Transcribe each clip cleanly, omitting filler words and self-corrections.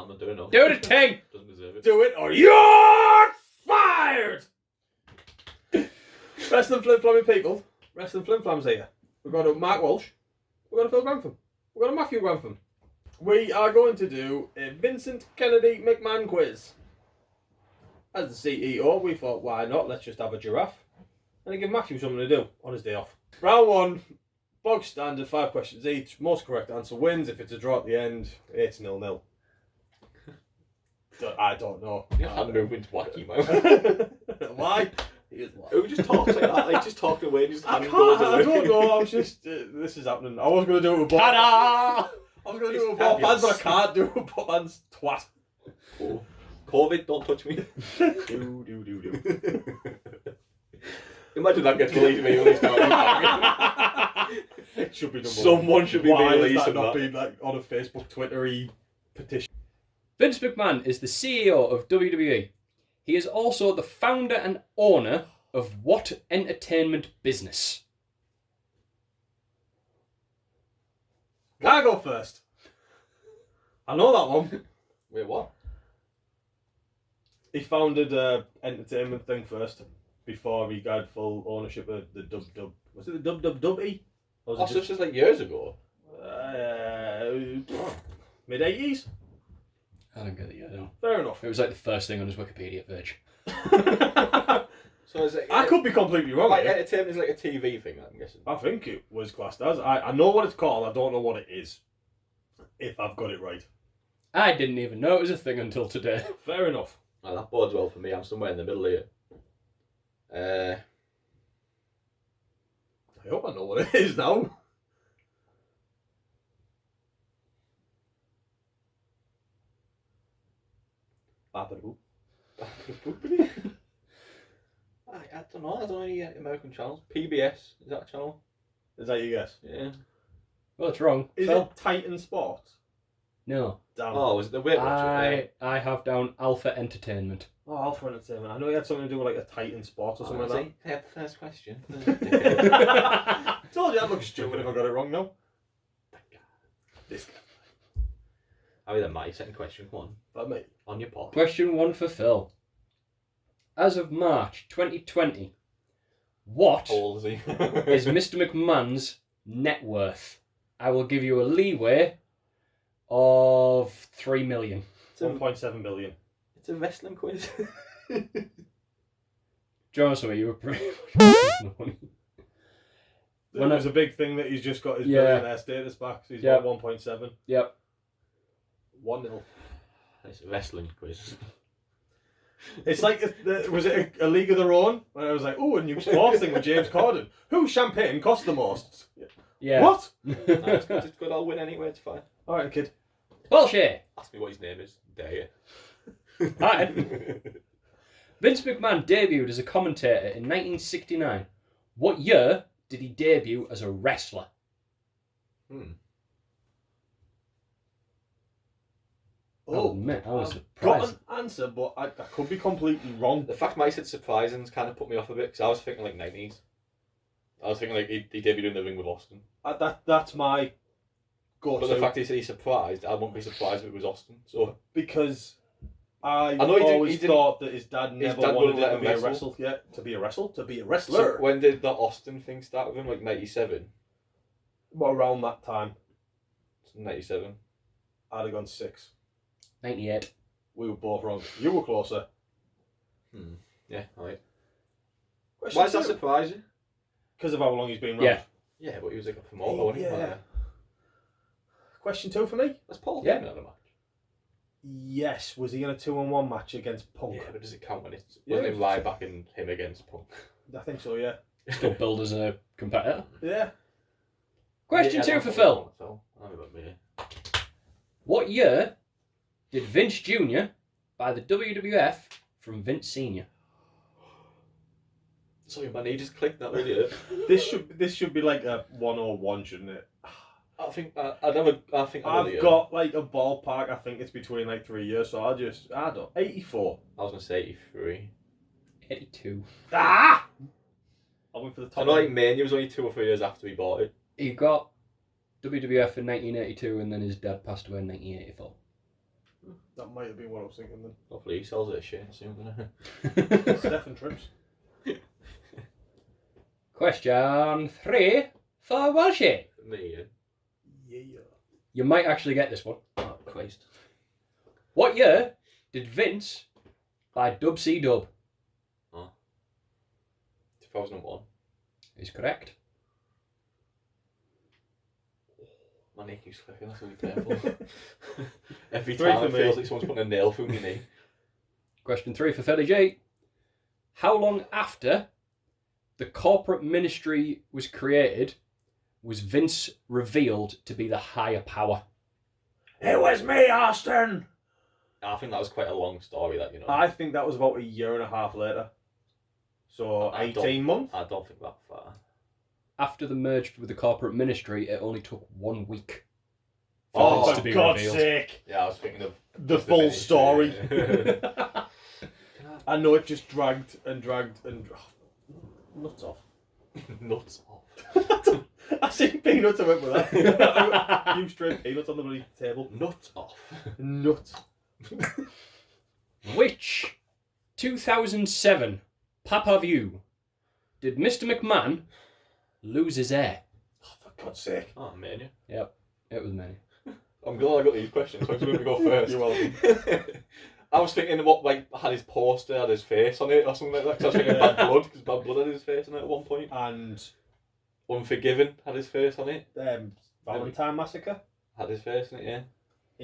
I'm not doing it. Do the thing! Doesn't deserve it. Do it or you're fired! Wrestling Flim Flamming people. Wrestling Flim Flam's here. We've got a Mark Walsh. We've got a Phil Grantham. We've got a Matthew Grantham. We are going to do a Vincent Kennedy McMahon quiz. As the CEO, we thought, why not? Let's just have a giraffe. And give Matthew something to do on his day off. Round one, bog standard, 5 questions each. Most correct answer wins. If it's a draw at the end, it's 0-0. I don't know. Your hand movement's wacky, man. Why? Who just talks like that? Like, just talking away and just I hand goes away. I don't know. I'm just. This is happening. I was going to do it with both. Ta-da! I was going to do it with both hands, but I can't do it with both hands. Twat. Oh. COVID, don't touch me. do. Imagine that gets released immediately. It should be number Someone one. should be Why releasing is that not that? being like on a Facebook, Twitter-y petition? Vince McMahon is the CEO of WWE. He is also the founder and owner of what entertainment business? Can I go first? I know that one. Wait, what? He founded an entertainment thing first before he got full ownership of the Dub. Was it the WWE? Or Oh, was so it this was like years ago. mid-80s? I don't get it yet, no. Fair enough. It was like the first thing on his Wikipedia page. So is it? I could be completely wrong. Like here. entertainment is like a TV thing, I'm guessing. I think it was classed as. I know what it's called. I don't know what it is. If I've got it right. I didn't even know it was a thing until today. Fair enough. Well, that bodes well for me. I'm somewhere in the middle here. I hope I know what it is now. Babadoo. I don't know. I don't know any American channels. PBS, is that a channel? Is that your guess? Yeah. Well, it's wrong. Is Phil? it Titan Sports? No. Damn. Oh, was it the Weight Watcher? I have down Alpha Entertainment. Oh, Alpha Entertainment. I know he had something to do with like a Titan Sports or something like Can I have the first question? that. Told you that looks stupid if I got it wrong now. This guy. I'll be the my second question. Come on. That mate. On your pot. Question 1 for Phil. As of March 2020, what Ballsy. is Mr. McMahon's net worth? I will give you a leeway of 3 million. It's a, 1.7 billion. it's a wrestling quiz. John, something you were pretty much It was a big thing that he's just got his Yeah. billionaire status back. So he's got 1.7. Yep. 1-0. It's a wrestling quiz. It's like, was it a League of Their Own? When I was like, oh, a new sports thing with James Corden. Whose champagne cost the most? Yeah. What? No, it's good. I'll win anyway. It's fine. All right, kid. Bullshit! Ask me what his name is. Dare you? Alright. Vince McMahon debuted as a commentator in 1969. What year did he debut as a wrestler? Oh, man, I was I've surprised. got an answer, but I could be completely wrong. The fact Mike said surprising's kind of put me off a bit because I was thinking like 90s. I was thinking like he debuted in the ring with Austin. That's my go-to. But the fact he said he's surprised, I wouldn't be surprised if it was Austin. So because I know he always didn't- thought that his dad never dad wanted wouldn't let him him to be a wrestle. wrestle. Yeah, to be a So wrestler. when did the Austin thing start with him? Like 97? Well, around that time, 97. I'd have gone 6. 98. We were both wrong. You were closer. Yeah, alright. Question Why does that 2. surprise you? Because of how long he's been around. Yeah. Yeah, but he was like a promoter, wasn't he? Yeah. Like, Question 2 for me. that's Paul Yeah. Heyman at the match. Yes. Was he in a 2-on-1 match against Punk? Yeah, but does it count when it's Yeah, wasn't it it's- Ryback and him against Punk? I think so. Yeah. Still billed as a competitor. Yeah. Question 2 for Phil. I'm about me. What year did Vince Jr. buy the WWF from Vince Sr.? Sorry, my knee just clicked that really. This should be like a 101, shouldn't it? I think I know I've the year. got like a ballpark. I think it's between like 3 years, so I don't 84. I was gonna say 83. 82. Ah! I went for the I top. know like Mania was only 2 or 3 years after he bought it. He got WWF in 1982 and then his dad passed away in 1984. That might have been what I was thinking then. Hopefully he sells it as shit soon, doesn't Stephen Trips. Question 3 for Walshy. Me, Yeah. You might actually get this one. oh Christ. What year did Vince buy Dub C Dub? 2001. Is correct. My knee keeps clicking, that's really painful. Every 3 time for it me. feels like someone's putting a nail through my knee. Question 3 for Philly G. How long after the corporate ministry was created was Vince revealed to be the higher power? It was me, Austin! I think that was quite a long story, that, you know. I think that was about a year and a half later. So, I 18 months? I don't think that far. After the merge with the corporate ministry, it only took 1 week for Oh, Vince for to be God's revealed. sake! Yeah, I was thinking of The full ministry. story. I know it just dragged and dragged and... nuts off. Nuts off. I seen peanuts, I went with that. You straight peanuts on the bloody table. Nuts off. Nuts. Which 2007 pay-per-view did Mr. McMahon lose his hair? Oh, for God's sake. Oh, man, Yep, it was many. I'm glad I got these questions, so I'm going to go first. You're welcome. I was thinking what, like, had his poster, had his face on it, or something like that, 'cause I was thinking Bad Blood, because Bad Blood had his face on it at one point. And Unforgiven had his face on it. Valentine Massacre. Had his face in it, yeah.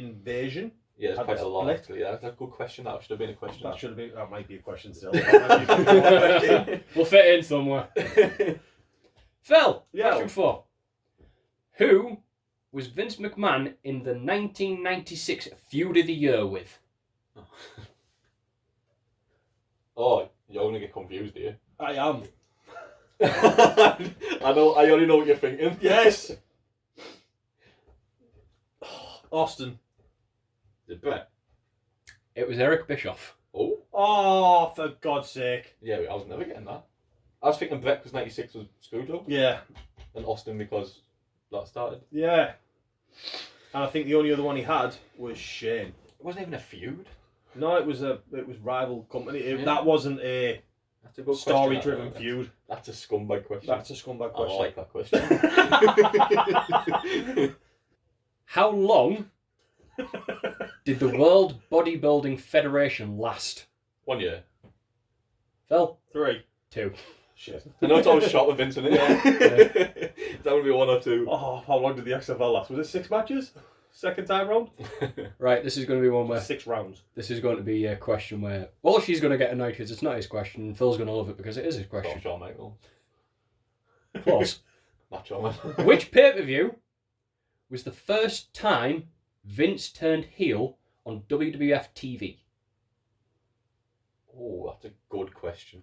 Invasion. Yeah, there's Had quite the a lot, split. actually. Yeah, that's a good question. That should have been a question. That should have been... That might be a question still. That might be a question. We'll fit in somewhere. Phil, Yeah. question 4. Who was Vince McMahon in the 1996 Feud of the Year with? Oh, you're going to get confused here. I am. I already know what you're thinking. Yes. Austin. Is it Brett? It was Eric Bischoff. Oh? Oh, for God's sake. Yeah, I was never getting that. I was thinking Brett because 96 was Screwjob, Yeah. and Austin because that started. Yeah. And I think the only other one he had was Shane. It wasn't even a feud. No, it was rival company. Yeah. That wasn't a That's a good story-driven question. feud. That's a scumbag question. That's a scumbag I question. like that question. How long did the World Bodybuilding Federation last? 1 year. Phil? 3. 2. Shit. I know it's always shot with Vince in it. That would be 1 or 2. Oh, how long did the XFL last? Was it 6 matches? Second time round? Right, this is going to be one where 6 rounds. this is going to be a question where, well, she's going to get annoyed because it's not his question, and Phil's going to love it because it is his question. Shawn Michaels. Close. Macho Man. Which pay-per-view was the first time Vince turned heel on WWF TV? Oh, that's a good question.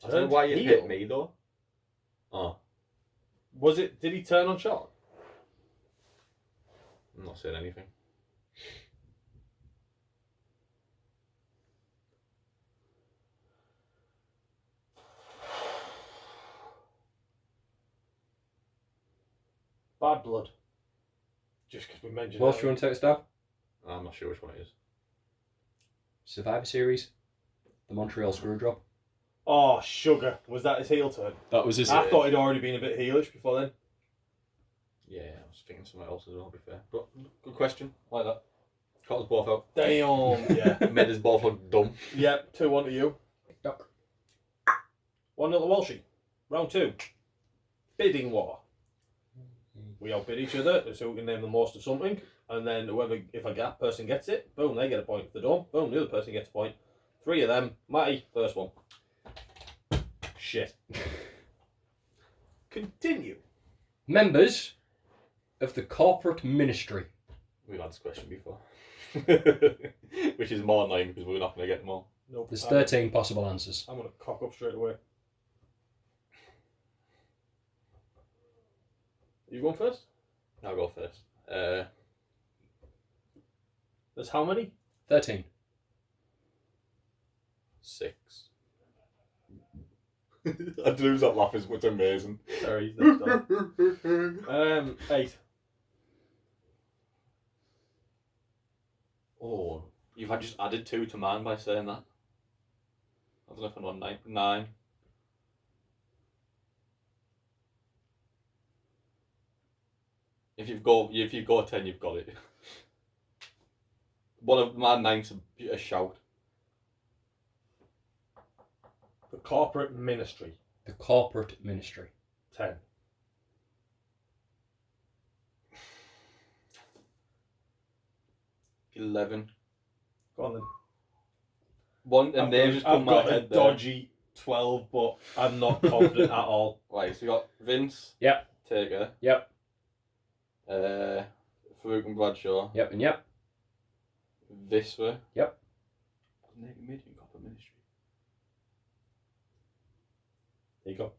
I don't Turned know why you heel? hit me though. Oh, Was it? Did he turn on Shawn? I'm not saying anything. Bad Blood. Just because we mentioned Well, it. do you want to take a stab? I'm not sure which one it is. Survivor Series, the Montreal Screwjob. Oh, Sugar. Was that his heel turn? That was his. I thought he'd already been a bit heelish before then. Yeah, I was thinking something else as well, to be fair. But good question. I like that. Caught us both out. Damn. Yeah. Made us both look dumb. Yep. 2-1 to you. Duck. 1-0 to Walshy. Round 2. Bidding war. We outbid each other so we can name the most of something, and then whoever, if a gap person gets it, boom, they get a point. If they don't, boom, the other person gets a point. 3 of them. Matty, first one. Shit. Continue. Members of the corporate ministry. We've had this question before. Which is more annoying because we're not going to get them all. Nope. There's 13 possible answers. I'm going to cock up straight away. You going first? I'll go first. There's how many? 13. 6. I'd lose that laugh is what's amazing. Sorry. That's done. 8. Oh, you've had just added 2 to mine by saying that. I don't know if I'm on 9. If you've got 10, you've got it. One of my 9's a shout. The corporate ministry. The corporate ministry. 10. $11. Go on then. One and they've just come I've my got a head there. dodgy 12, but I'm not confident at all. Right, so we got Vince. Yep. Taker. Yep. Farouk and Bradshaw. Yep and yep. Visva. Yep. Medium Copper Ministry. There you go.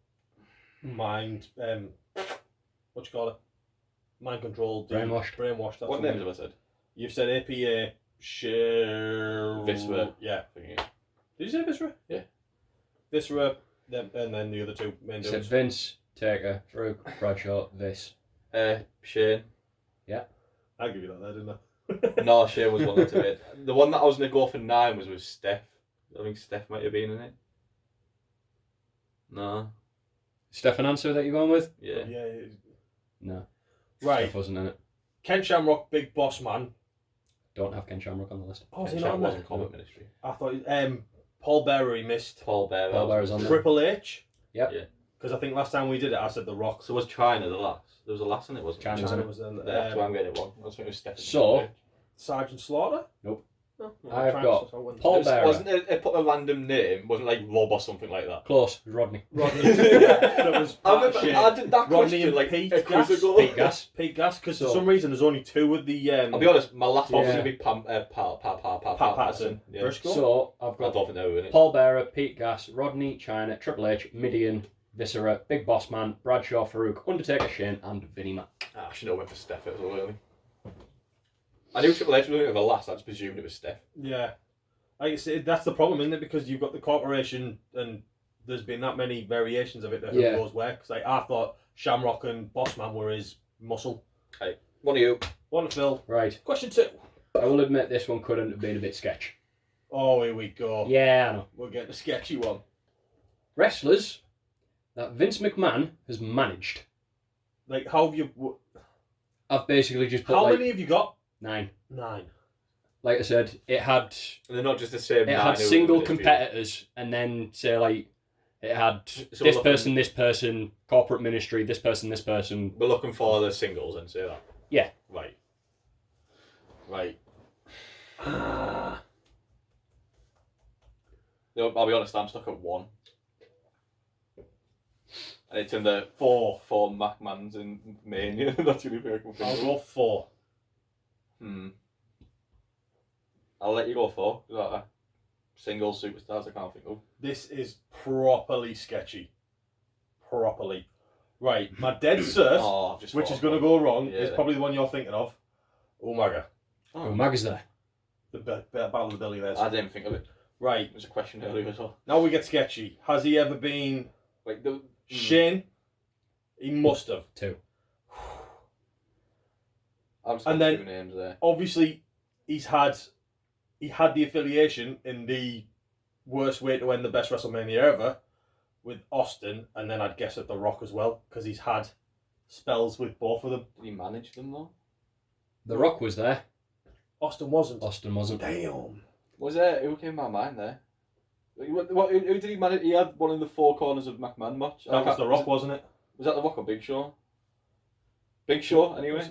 Mind, what you call it? Mind control. Brainwashed. Brainwashed. That's What names have I said? You've said APA, Visva. Yeah. Thinking. Did you say Viscera? Yeah. Viscera, and then the other 2 main Said dudes. Vince, Taker, Farouk, Bradshaw, Vis. Shane. I'll give you that there, didn't I? No, Shane was one to it. The one that I was going to go for 9 was with Steph. I think Steph might have been in it. No. Stefan answer that you're going with? Yeah. Yeah. No. Right. Steph wasn't in it. Ken Shamrock, Big Boss Man. Don't have Ken Shamrock on the list. Oh, is he Check not on there? wasn't Combat Ministry. I thought Paul Bearer he missed. Paul Bearer. Paul Bearer's on there. Triple H. Yep. Yeah. Because I think last time we did it, I said The Rock. So was China the last? There was a last in it, wasn't China there? was in China it. was in Yeah, so I'm getting it wrong. I was thinking it was Steph. So- Sergeant Slaughter. Nope. No, I've Triumph, got so I wouldn't- Paul Bearer. Wasn't it put a random name? Wasn't like Rob or something like that? Close. Rodney. Rodney. That was I remember shit. I did that Rodney question and like Pete a quiz Gas. ago. Pete Gas. Pete Gas, because So- for some reason there's only 2 with the. I'll be honest, my last one was Yeah. going to be Pat Patterson. Yeah. Briscoe. So I've I got don't think they were in it. Paul Bearer, Pete Gas, Rodney, China, Triple H, Midian, Viscera, Big Boss Man, Bradshaw, Farouk, Undertaker, Shane, and Vinnie Mac. I should have went for Steph as well, really. I knew Triple H was going to the last, I just presumed it was Steph. Yeah. Like I say, that's the problem, isn't it? Because you've got the corporation and there's been that many variations of it that who Yeah. goes where. Because I thought Shamrock and Bossman were his muscle. One of you. One to Phil. Right. Question 2. I will admit this one couldn't have been a bit sketch. Oh, here we go. Yeah, I know. We're getting a sketchy one. Wrestlers that Vince McMahon has managed. Like, how have you... I've basically just put How like many have you got? 9. 9. Like I said, it had And they're not just the same. it had single competitors, and then say like it had So this we're person, corporate ministry, this person. We're looking for the singles and say that. Yeah. Right. Right. No, I'll be honest, I'm stuck at 1. And it's in the 4 McMahons in Mania. That's the only thing I can think I'll of. go 4. I'll let you go 4. Single superstars I can't think of. This is properly sketchy. Properly. Right, my dead cert, Oh, I've just which thought is going to of go wrong, Yeah. is probably the one you're thinking of. Umaga. Oh, Mag is there. The Battle of the Billionaires. I didn't think of it. Right, There's a question earlier as well. now we get sketchy. Has he ever been Like Shane? He must have. 2. I'm just And going then- two names there. Obviously, he had the affiliation in the worst way to end the best WrestleMania ever with Austin, and then I'd guess at The Rock as well, because he's had spells with both of them. Did he manage them though? The Rock was there. Austin wasn't. Austin wasn't. Damn. Was there? Who came to my mind there? Who did he manage? He had one in the 4 corners of McMahon match. That was The Rock, wasn't it? Was that The Rock or Big Show? Big Show, anyway.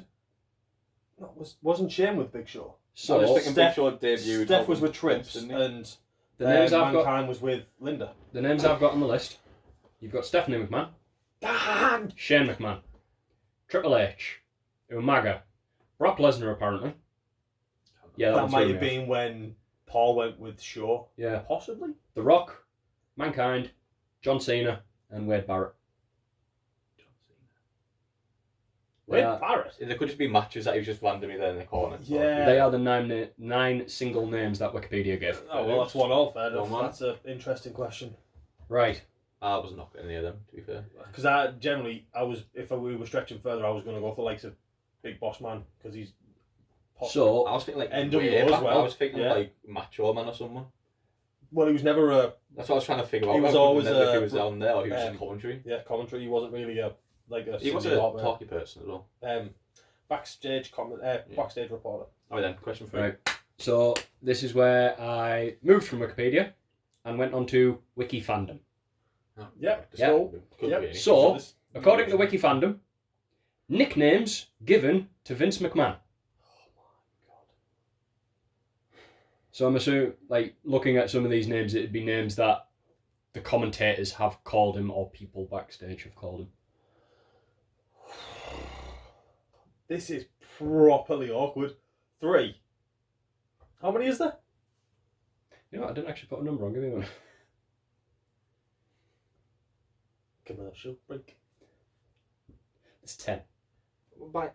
No, wasn't Shane with Big Show? So I was thinking Steph- Big Show debuted. Steph was with Vince, Trips, didn't he? and the names I've got. Mankind was with Linda. The names I've got on the list. You've got Stephanie McMahon, Damn! Shane McMahon, Triple H, Umaga, Brock Lesnar apparently. Yeah, That one's might threw have me off. been when Paul went with Shaw. Yeah. Possibly? The Rock, Mankind, John Cena, and Wade Barrett. Wade Yeah. Barrett? There could just be matches that he was just randomly there in the corner. Yeah. They are the 9 single names that Wikipedia gave. Oh, well, that's 1-all, fair enough. 1-1. That's an interesting question. Right. I was not getting any of them, to be fair. Because we were stretching further, I was going to go for likes of Big Boss Man, because he's So I was thinking like NWO way as back. well. I was thinking Yeah. like Macho Man or someone. Well, he was never a That's what I was trying to figure out. He was I always couldn't remember a- if he was down there or he was just commentary. commentary. He wasn't really a He was a senior talky person as well. backstage backstage reporter. Alright then, question 3. right. So this is where I moved from Wikipedia and went on to Wiki Fandom. Oh, Yep. just Yep. couldn't Yep. be any. So, this- according to Wiki Fandom, nicknames given to Vince McMahon. So I'm assuming, like, looking at some of these names, it'd be names that the commentators have called him or people backstage have called him. This is properly awkward. 3. How many is there? You know what, I didn't actually put a number on, give me one. Commercial break. It's 10. But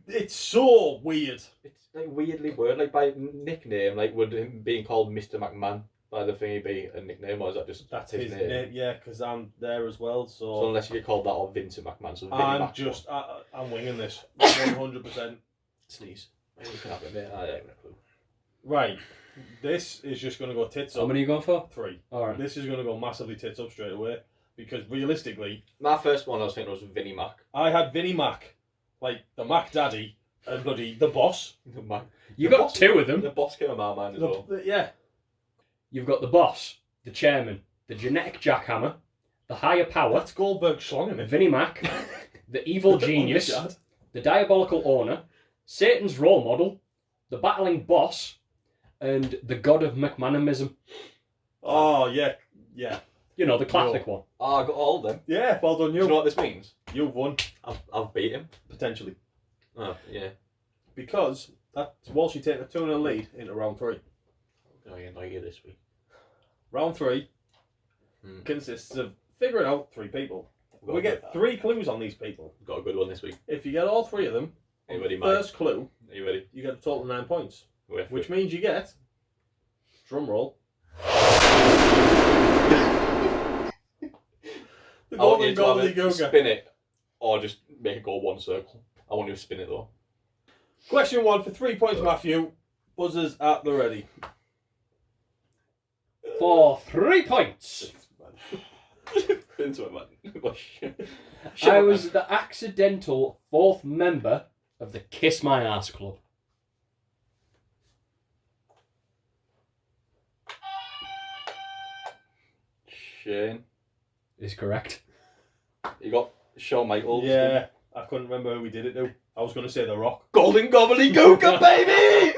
It's so weird. it's like weirdly worded, like by nickname, like would him being called Mr. McMahon by the thing be a nickname or is that just That's his name. Yeah, because I'm there as well. So unless you get called that or Vincent McMahon, so Vinny I'm Mac- just I'm winging this 100%. sneeze. Maybe we can have it there. I don't have a clue. Right. This is just going to go tits How up. many are you going for? 3. Alright. This is going to go massively tits up straight away because realistically, My first one I was thinking was Vinny Mac. I had Vinnie Mac, like the Mac Daddy, and bloody the boss. The Mac. You The got boss- 2 of them. The boss came to my mind as well. Yeah. You've got the boss, the chairman, the genetic jackhammer, the higher power, That's Goldberg schlonging it. Vinnie Mac, the evil genius, Oh my God. the diabolical owner, Satan's role model, the battling boss, and the god of McMahonism. Oh yeah, yeah, You know, the classic one. Oh, I got all of them. yeah. Well done, Do you know you. what this means? You've won I've beat him. potentially Oh, yeah. because that's Walsh taking a 2-0 lead into round 3. Oh, yeah, not you this week. Round 3 consists of figuring out 3 people. We get 3 clues on these people. Got a good one this week. If you get all 3 of them, Are you ready, Mike? first clue, Are you ready? you get a total of 9 points, Wait for which it. means you get drum roll. The I want you golden to either gobbledygooker. spin it or just make it go one circle. I want you to spin it though. Question 1 for 3 points, Matthew. Buzzers at the ready. For 3 points, Vince McMahon. I was the accidental 4th member of the Kiss My Ass Club. Shane. Is correct. You got Shawn Michaels. Yeah, I couldn't remember who we did it to. I was going to say The Rock. Golden gobbledygooker, baby!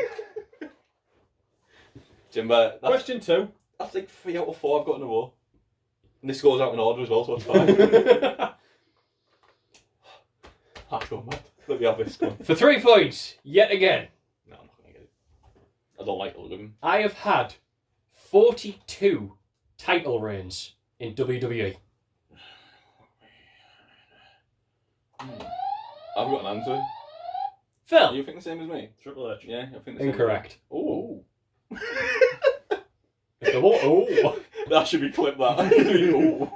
Jimbo, Question 2. that's like 3 out of 4 I've got in a row. And this goes out in order as well, so it's fine. I've gone mad. Let me have this one. For 3 points, yet again, No, I'm not going to get it. I don't like the look of him. I have had 42 title reigns in WWE. I've got an answer. Phil, You think the same as me? Triple H. Yeah, I think the same. incorrect. Oh. Oh, That should be clipped, that. Ooh.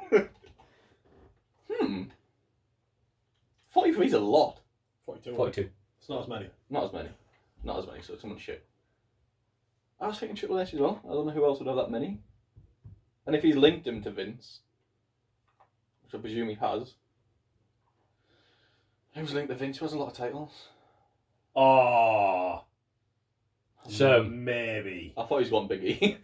43 is a lot. 42. 42. It's not as many. Not as many. Not as many, so someone's shit. I was thinking Triple H as well. I don't know who else would have that many. And if he's linked him to Vince, which I presume he has, who's linked to Vince who has a lot of titles? Oh. So, Maybe. I thought he's one Biggie.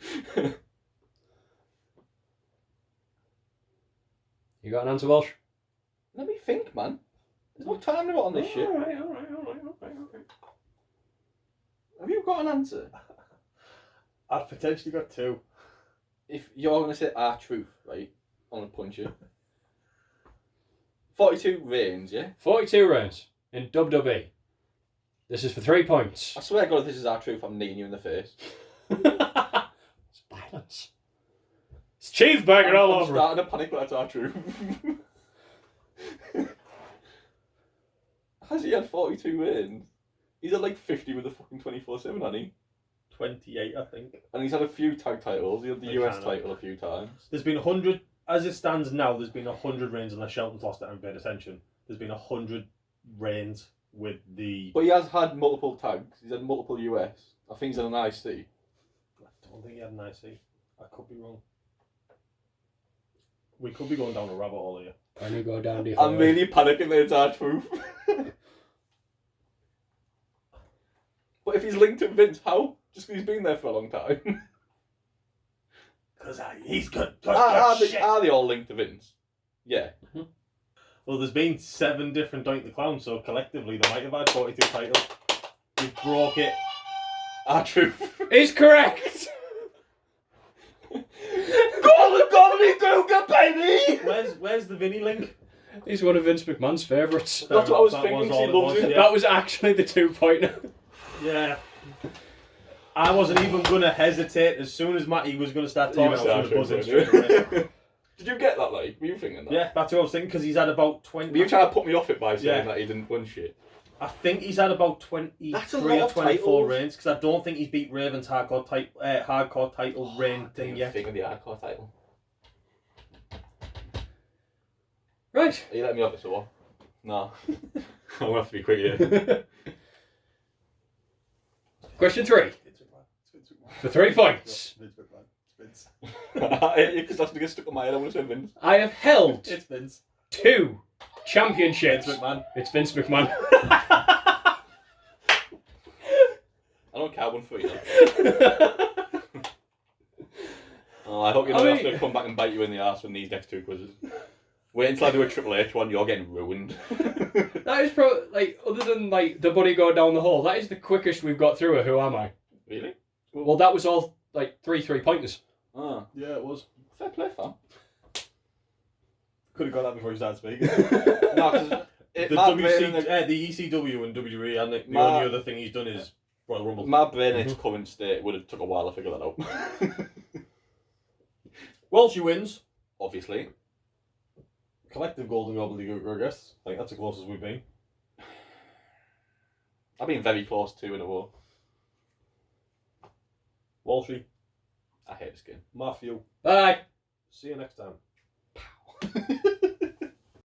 you got an answer, Walsh? Let me think, man. There's no time limit on this shit. Alright. Have you got an answer? I've potentially got 2. If you're going to say R-Truth, right, I'm going to punch you. 42 reigns, yeah? 42 reigns in WWE. This is for 3 points. I swear to God, if this is R-Truth, I'm kneeing you in the face. It's violence. It's cheeseburger all I'm over it. starting a panic attack to R-Truth. Has he had 42 wins? He's had like 50 with the fucking 24/7, hasn't he? 28, I think. And he's had a few tag titles. He had the Like US Hannah. title a few times. There's been 100, as it stands now, there's been 100 reigns, unless Shelton's lost it and paid attention. There's been 100 reigns with the. But he has had multiple tags. He's had multiple US. I think he's had an IC. I don't think he had an IC. I could be wrong. We could be going down a rabbit hole here. Can you go down the I'm really panicking that it's our truth. But if he's linked to Vince, how? Just because he's been there for a long time. Because he's good. Are they all linked to Vince? Yeah. Well, there's been 7 different Doink the Clown, so collectively they might have had 42 titles. We broke it. Our truth. Is correct! Golden Comedy Googa, baby! Where's the Vinny link? He's one of Vince McMahon's favourites. That's what I was That thinking, was 'cause he all it loves was, it. yeah. That was actually the 2-pointer. Yeah. I wasn't even going to hesitate. As soon as Matty was going to start talking, I was going to buzz in straight away. Did you get that, like? Were you thinking that? Yeah, that's what I was thinking, because he's had about 20... Were you trying to put me off it by saying Yeah. that he didn't win shit? I think he's had about That's a 23 lot or of 24 titles. reigns, because I don't think he's beat Raven's hardcore title reign thing yet. Thing of the hardcore title. Right. Are you letting me off this or what? No. I'm going to have to be quick here. Question 3. For 3 points. Vince. Because that's going to get stuck on my head. I want to say Vince. I have held It's Vince. 2 championships. Vince McMahon. It's Vince McMahon. I don't care one for you. Oh, I hope you know that's going to come back and bite you in the arse with these next 2 quizzes. Wait until I do a Triple H one, you're getting ruined. That is probably, like, other than, like, the bunny going down the hole, that is the quickest we've got through a Who Am I? Really? Well, that was all, like, 3 pointers. Ah, Yeah, it was. fair play, fam. Could have got that before you started speaking. No, because The ECW and WWE, and the only other thing he's done is Royal Rumble. my brain in its current state would have took a while to figure that out. Welsh wins. Obviously. Collective Golden Gobbledygook, I guess. I think that's the closest we've been. I've been very close to in a row. Walshy, I hate this game. Matthew. Bye. See you next time.